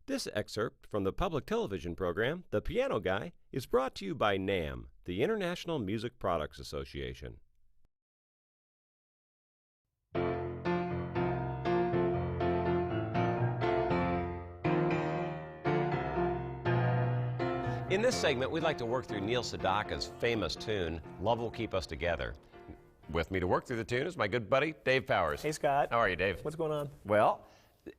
This excerpt from the public television program, The Piano Guy, is brought to you by NAMM, the International Music Products Association. In this segment, we'd like to work through Neil Sedaka's famous tune, Love Will Keep Us Together. With me to work through the tune is my good buddy, Dave Powers. Hey, Scott. How are you, Dave? What's going on? Well,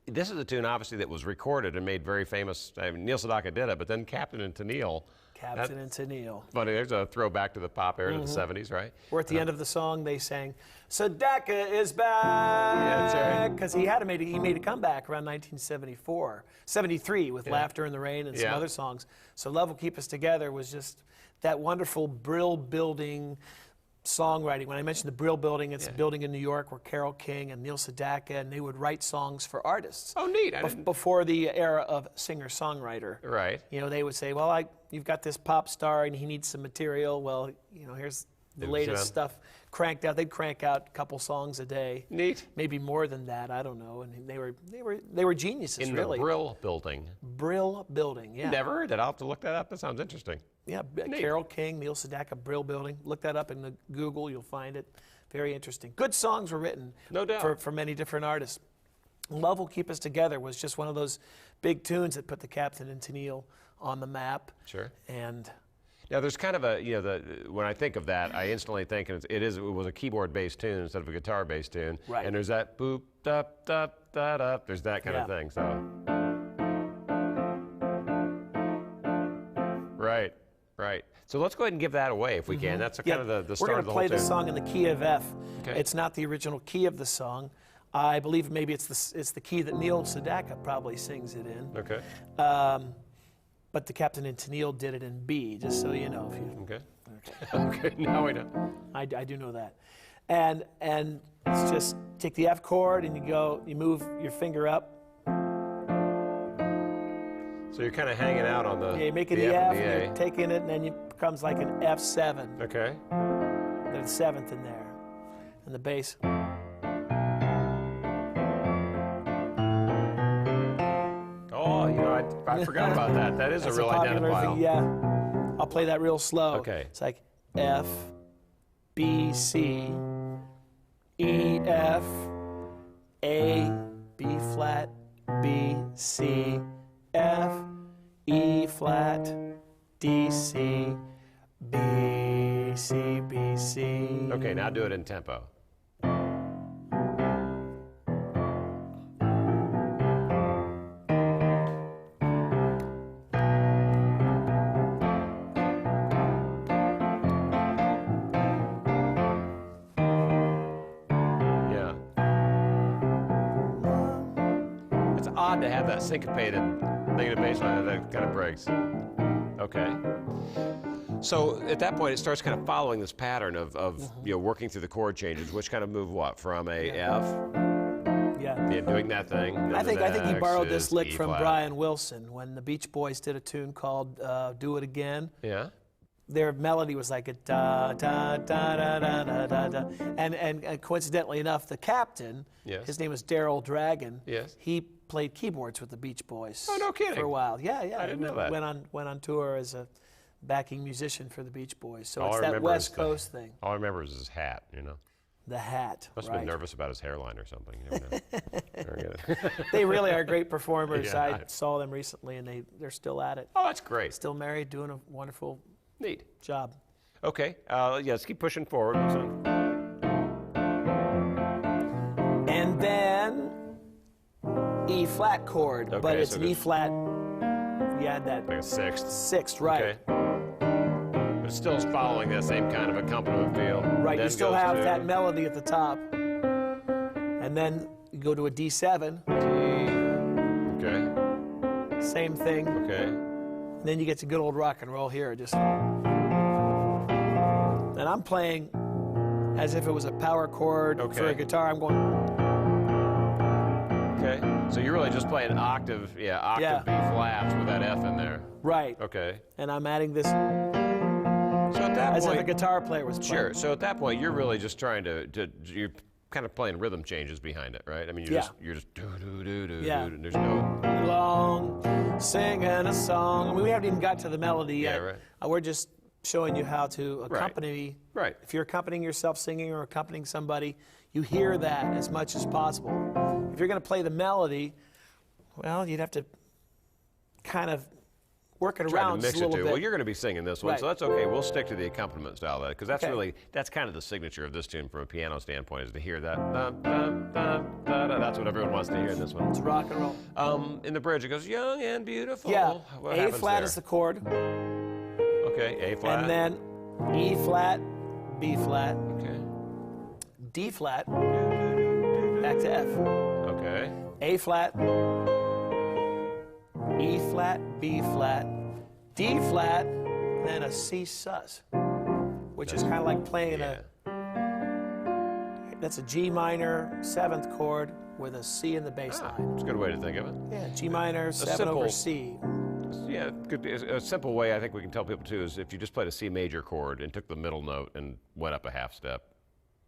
this is a tune, obviously, that was recorded and made very famous. I mean, Neil Sedaka did it, but then Captain and Tennille. Captain and Tennille. Funny, there's a throwback to the pop era of the 70s, right? Where at the end of the song, they sang, Sedaka is back! Yeah, that's right. Because he made a comeback around 1974, 73 with Laughter in the Rain and some other songs. So Love Will Keep Us Together was just that wonderful brill-building songwriting. When I mentioned the Brill Building, it's a building in New York where Carole King and Neil Sedaka, and they would write songs for artists. Oh, neat. Before the era of singer-songwriter. Right. You know, they would say, well, you've got this pop star and he needs some material. Well, you know, here's the latest stuff cranked out. They'd crank out a couple songs a day. Neat. Maybe more than that, I don't know. And they were geniuses, really. In the Brill Building. Brill Building, yeah. Never heard that. I'll have to look that up. That sounds interesting. Yeah, Carole King, Neil Sedaka, Brill Building. Look that up in the Google, you'll find it. Very interesting. Good songs were written. No doubt. For many different artists. Love Will Keep Us Together was just one of those big tunes that put the Captain and Tennille on the map. Sure. And now there's kind of a, you know, when I think of that, I instantly think it was a keyboard-based tune instead of a guitar-based tune. Right. And there's that boop, da, da, da, da. There's that kind of thing. So. Right. Right. So let's go ahead and give that away if we can. That's kind of the start of the whole tune. We're going to play the song in the key of F. Okay. It's not the original key of the song. I believe maybe it's the key that Neil Sedaka probably sings it in. Okay. But the Captain and Tennille did it in B, just so you know. If you, okay. Okay, now we know. I do know that. And it's just take the F chord and you move your finger up. So you're kind of hanging out on the you're making the F, and you're taking it, and then it becomes like an F7. Okay. There's a seventh in there, and the bass. Oh, you know, I forgot about that. That is a real identifier. Yeah. I'll play that real slow. Okay. It's like F, B, C, E, F, A, B flat, B, C, F, E flat, D, C, B, C, B, C. Okay, now do it in tempo. Yeah. It's odd to have that syncopated negative bass line that kind of breaks. Okay. So at that point, it starts kind of following this pattern of you know, working through the chord changes, which kind of move what from a F, doing that thing. I think he borrowed this lick from Brian Wilson when the Beach Boys did a tune called "Do It Again." Yeah. Their melody was like a da da da da da da da da, and coincidentally enough, the Captain, his name was Daryl Dragon. Yes. He played keyboards with the Beach Boys. Oh, no kidding. For a while. Yeah. I didn't know that. Went on tour as a backing musician for the Beach Boys. So it's that West Coast thing. All I remember is his hat, you know. The hat. Must have been nervous about his hairline or something. You never know. Very good. They really are great performers. I saw them recently, and they're still at it. Oh, that's great. Still married, doing a wonderful job. Okay, let's keep pushing forward. And then E flat chord, but it's an E flat. You add that. Like a sixth. Sixth, right. Okay. But it still is following that same kind of accompaniment feel. Right, Then you still have to that melody at the top. And then you go to a D7. D. Okay. Same thing. Okay. And then you get to good old rock and roll here. Just. And I'm playing as if it was a power chord for a guitar. I'm going. Okay. So you're really just playing octave B flats with that F in there. Right. Okay. And I'm adding this. So at that as point, if a guitar player was playing. Sure. So at that point, you're really just trying you're kind of playing rhythm changes behind it, right? I mean, you're just do do do do do. And there's no long. singing a song. I mean, we haven't even got to the melody yet. Yeah, right. We're just showing you how to accompany. Right. If you're accompanying yourself singing or accompanying somebody, you hear that as much as possible. If you're going to play the melody, well, you'd have to kind of work it around just a little bit. Well, you're going to be singing this one, Right. so that's okay. We'll stick to the accompaniment style, because that's really, that's kind of the signature of this tune from a piano standpoint, is to hear that. That's what everyone wants to hear in this one. It's rock and roll. In the bridge, it goes, young and beautiful. Yeah, What A happens flat there? is the chord. Okay, A flat. And then E flat, B flat, Okay. D flat, back to F. Okay. A flat, E flat, B flat, D flat, then a C sus, which is kind of like playing that's a G minor 7th chord with a C in the bass line. It's a good way to think of it. Yeah, G minor 7 over C. Yeah, a simple way I think we can tell people too is if you just played a C major chord and took the middle note and went up a half step,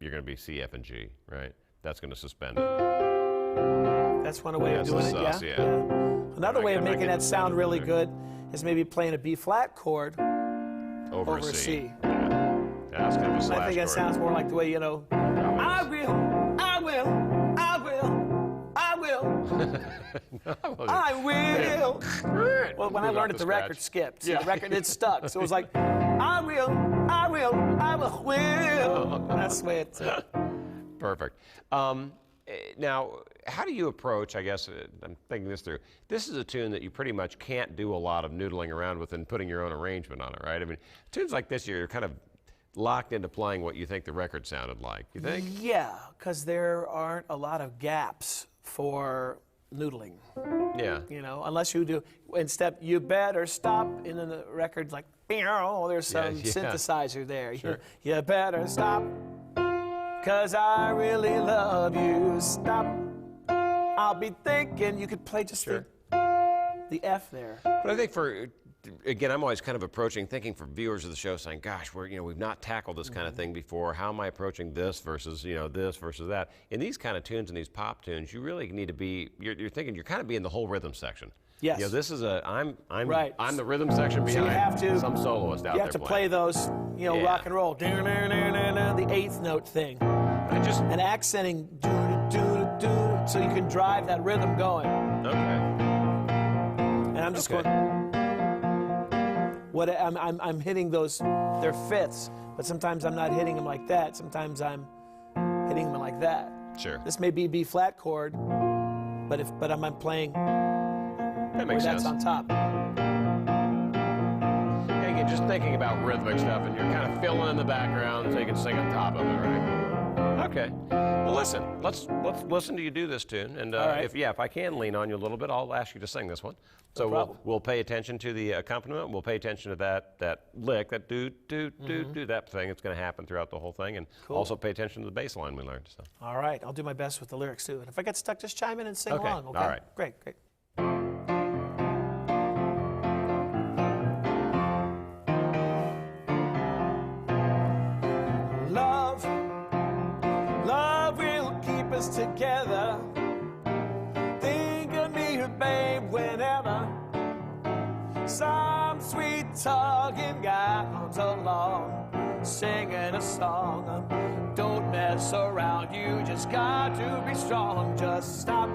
you're going to be C, F, and G, right? That's going to suspend it. That's one way of That's doing it, sus, yeah? yeah. Another way of I'm not making that getting sound it really there. good is maybe playing a B flat chord Over over C. C. Yeah, that's kind of a slash I think that chord. sounds more like the way, I will, I will, I will, I will. Well, when I learned it, the record skipped. See, the record, it stuck. So it was like, I will. That's the way it's. Perfect. Now, how do you approach, I guess, I'm thinking this through. This is a tune that you pretty much can't do a lot of noodling around with and putting your own arrangement on it, right? I mean, tunes like this, you're kind of locked into playing what you think the record sounded like. You think? Yeah, because there aren't a lot of gaps for noodling. Yeah. You know, unless you do, instead, you better stop, and then the record's like, oh, there's some synthesizer there. Sure. You better stop, because I really love you. Stop. I'll be thinking you could play just the F there. But I think again, I'm always kind of thinking for viewers of the show, saying, gosh, we've not tackled this kind of thing before. How am I approaching this versus, this versus that? In these kind of tunes and these pop tunes, you really need to be, you're thinking, you're kind of being the whole rhythm section. Yes. This is I'm Right. I'm the rhythm section behind So you have to, some soloist out there. You have to play those, rock and roll, the 8th note thing. And accenting, so you can drive that rhythm going. Okay. And I'm just going. I'm hitting those, they're fifths, but sometimes I'm not hitting them like that. Sometimes I'm hitting them like that. Sure. This may be B flat chord, but I'm playing that makes where sense. that's on top. And again, just thinking about rhythmic stuff, and you're kind of filling in the background so you can sing on top of it, right? Okay. Well, listen. Let's listen to you do this tune, and right. if I can lean on you a little bit, I'll ask you to sing this one. So we'll pay attention to the accompaniment. We'll pay attention to that lick, that do that thing. It's going to happen throughout the whole thing, and also pay attention to the bass line we learned. So. All right. I'll do my best with the lyrics too. And if I get stuck, just chime in and sing along. Okay. All right. Great. Love will keep us together. Think of me, babe, whenever some sweet talking guy comes along, singing a song. Don't mess around, you just got to be strong. Just stop,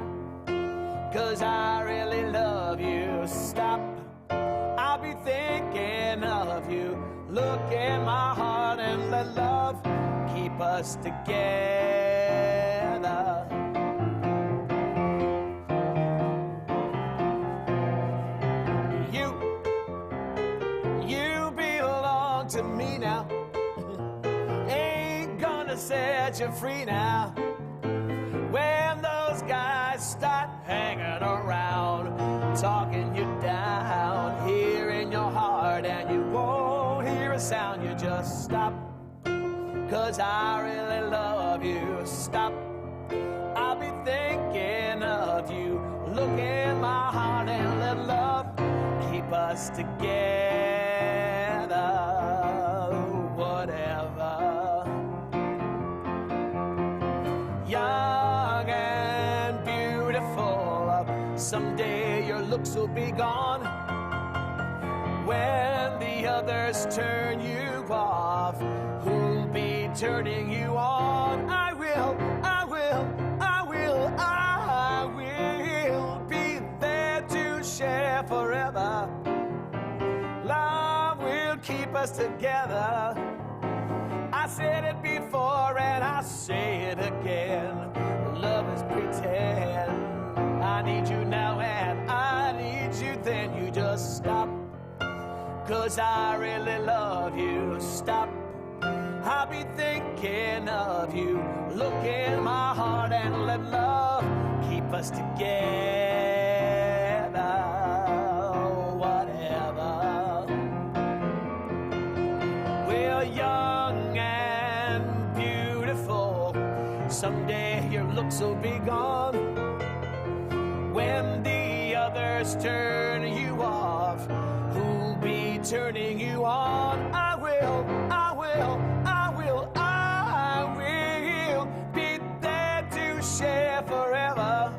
'cause I really love you. Stop, I'll be thinking of you. Look in my heart and let love keep us together. You belong to me now. Ain't gonna set you free now. When those guys start hanging around, talking you down, here in your heart, and you won't hear a sound. You just stop, 'cause I really love you. Stop, I'll be thinking of you. Look in my heart and let love keep us together. Whatever. Young and beautiful, someday your looks will be be gone. When the others turn you off, who'll be turning you on? I will be there to share forever. Love will keep us together. I said it before and I say it again. Love is pretend. I need you now and I need you then. You just stop, 'cause I really love you. Stop, I'll be thinking of you. Look in my heart and let love keep us together. Whatever. We're young and beautiful. Someday your looks will be gone. When the others turn you off, who'll be turning you on? I will be there to share forever.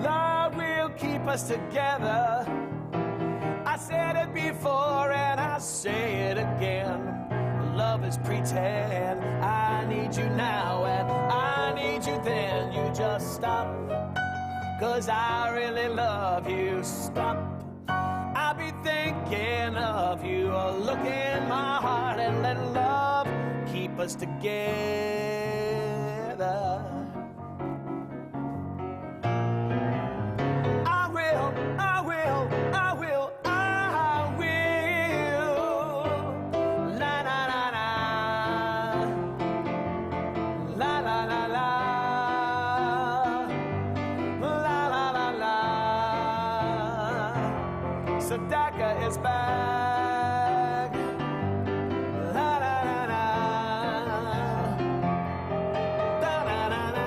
Love will keep us together. I said it before and I say it again. Love is pretend. I need you now and I need you then. You just stop, 'cause I really love you. Stop, I'll be thinking of you. Look in my heart and let love keep us together. I will. La la la la. La la la la. La la la la. Sadaka is back. La la la la. La la la la.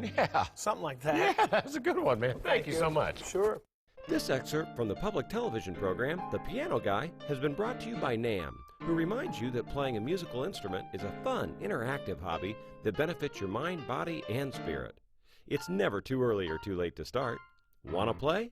Yeah. Something like that. Yeah, that's a good one, man. Thank you so much. Sure. This excerpt from the public television program, The Piano Guy, has been brought to you by NAM, who reminds you that playing a musical instrument is a fun, interactive hobby that benefits your mind, body, and spirit. It's never too early or too late to start. Want to play?